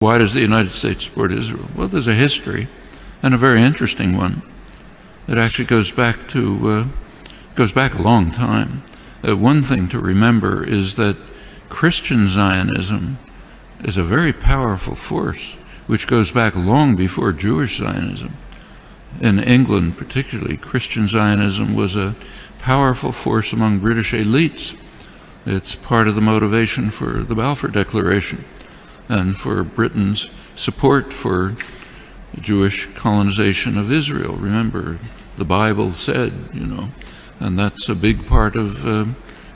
Why does the United States support Israel? Well, there's a history, and a very interesting one. It actually goes back a long time. One thing to remember is that Christian Zionism is a very powerful force, which goes back long before Jewish Zionism. In England, particularly, Christian Zionism was a powerful force among British elites. It's part of the motivation for the Balfour Declaration and for Britain's support for Jewish colonization of Israel. Remember, the Bible said, and that's a big part of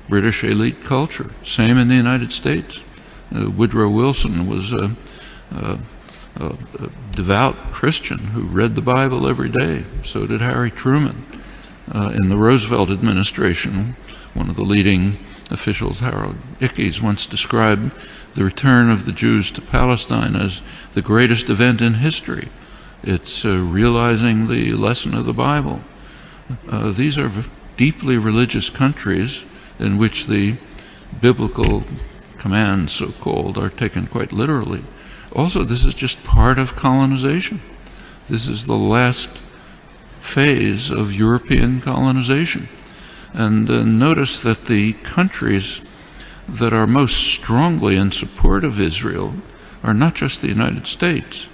British elite culture. Same in the United States. Woodrow Wilson was a devout Christian who read the Bible every day. So did Harry Truman. In the Roosevelt administration, one of the leading officials, Harold Ickes, once described the return of the Jews to Palestine as the greatest event in history. It's realizing the lesson of the Bible. These are deeply religious countries in which the biblical commands, so-called, are taken quite literally. Also, this is just part of colonization. This is the last phase of European colonization. And notice that the countries that are most strongly in support of Israel are not just the United States.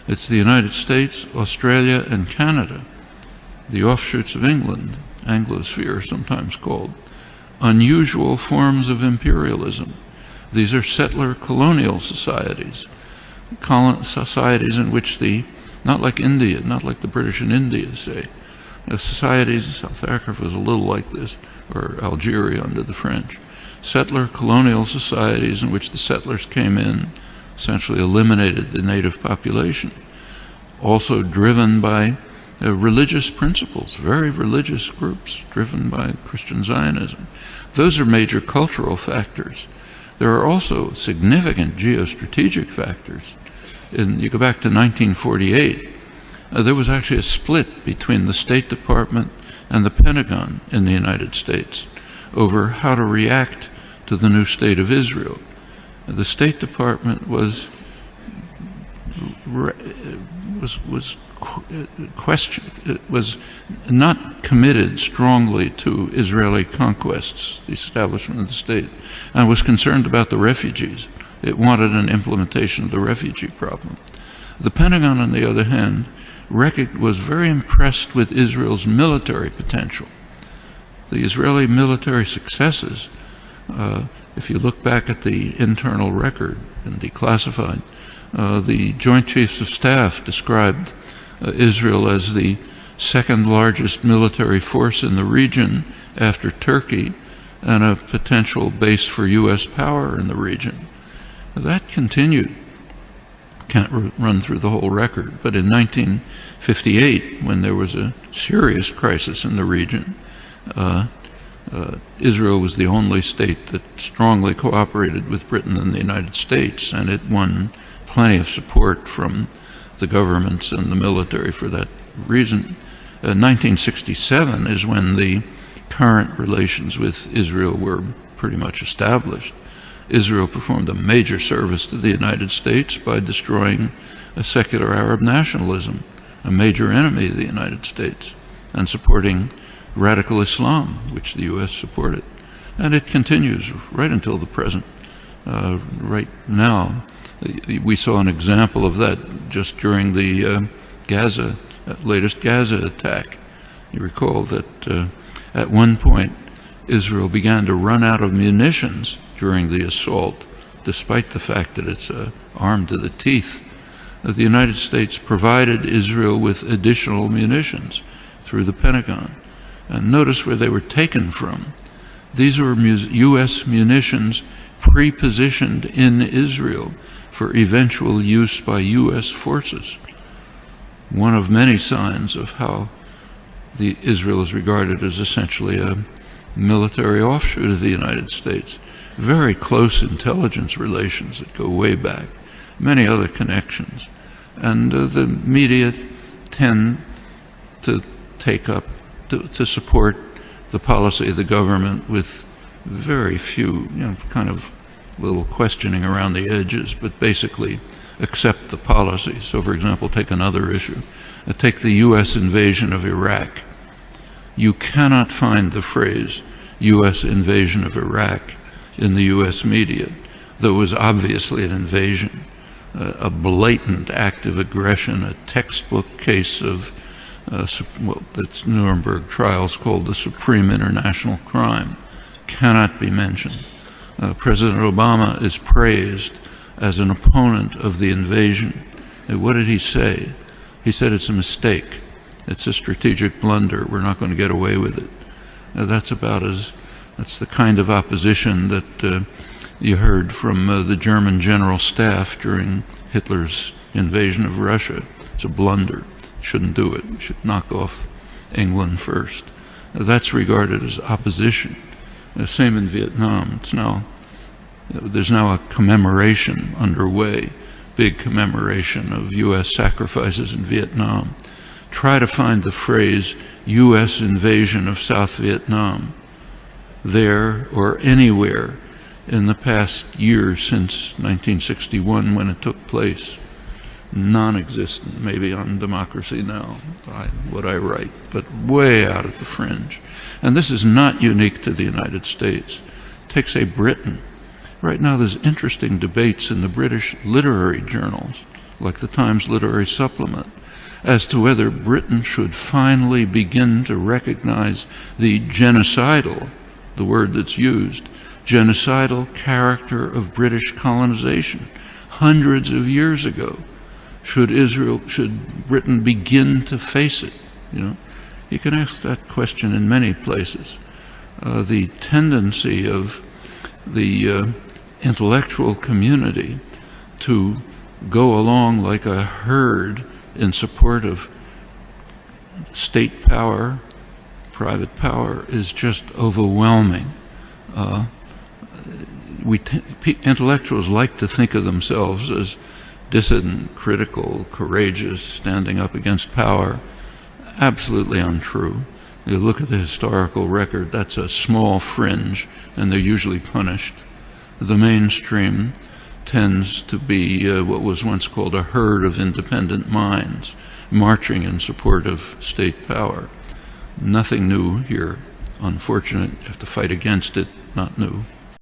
It's the United States, Australia, and Canada, the offshoots of England, Anglosphere sometimes called, unusual forms of imperialism. These are settler colonial societies, societies in which not like India, not like the British in India, say. Societies, South Africa was a little like this, or Algeria under the French. Settler colonial societies in which the settlers came in, essentially eliminated the native population. Also driven by religious principles, very religious groups driven by Christian Zionism. Those are major cultural factors. There are also significant geostrategic factors. You go back to 1948, there was actually a split between the State Department and the Pentagon in the United States over how to react to the new state of Israel. The State Department was not committed strongly to Israeli conquests, the establishment of the state, and was concerned about the refugees. It wanted an implementation of the refugee problem. The Pentagon, on the other hand, was very impressed with Israel's military potential. The Israeli military successes, if you look back at the internal record and declassified, the Joint Chiefs of Staff described Israel as the second largest military force in the region after Turkey and a potential base for U.S. power in the region. That continued. Can't run through the whole record, but in 1958, when there was a serious crisis in the region, Israel was the only state that strongly cooperated with Britain and the United States, and it won plenty of support from the governments and the military for that reason. 1967 is when the current relations with Israel were pretty much established. Israel performed a major service to the United States by destroying a secular Arab nationalism, a major enemy of the United States, and supporting radical Islam, which the U.S. supported. And it continues right until the present. Right now, we saw an example of that just during the latest Gaza attack. You recall that at one point, Israel began to run out of munitions during the assault, despite the fact that it's armed to the teeth. The United States provided Israel with additional munitions through the Pentagon. And notice where they were taken from. These were U.S. munitions pre-positioned in Israel for eventual use by U.S. forces. One of many signs of how Israel is regarded as essentially a military offshoot of the United States. Very close intelligence relations that go way back, many other connections. And the media tend to take up, to support the policy of the government with very few, kind of little questioning around the edges, but basically accept the policy. So, for example, take another issue. Take the U.S. invasion of Iraq. You cannot find the phrase U.S. invasion of Iraq in the U.S. media, though it was obviously an invasion, a blatant act of aggression, a textbook case of what the Nuremberg trials called the supreme international crime, cannot be mentioned. President Obama is praised as an opponent of the invasion. And what did he say? He said it's a mistake. It's a strategic blunder. We're not going to get away with it. That's the kind of opposition that you heard from the German general staff during Hitler's invasion of Russia. It's a blunder. Shouldn't do it. Should knock off England first. That's regarded as opposition. Same in Vietnam. There's now a commemoration underway, big commemoration of U.S. sacrifices in Vietnam. Try to find the phrase U.S. invasion of South Vietnam there or anywhere in the past years since 1961 when it took place. Non-existent, maybe on Democracy Now, what I write, but way out at the fringe. And this is not unique to the United States. Take, say, Britain. Right now there's interesting debates in the British literary journals, like the Times Literary Supplement, as to whether Britain should finally begin to recognize the genocidal, the word that's used, genocidal character of British colonization hundreds of years ago. Should Britain begin to face it? You can ask that question in many places. The tendency of the intellectual community to go along like a herd in support of state power, private power, is just overwhelming. Intellectuals like to think of themselves as dissident, critical, courageous, standing up against power. Absolutely untrue. You look at the historical record, that's a small fringe, and they're usually punished. The mainstream tends to be what was once called a herd of independent minds, marching in support of state power. Nothing new here. Unfortunate, you have to fight against it, not new.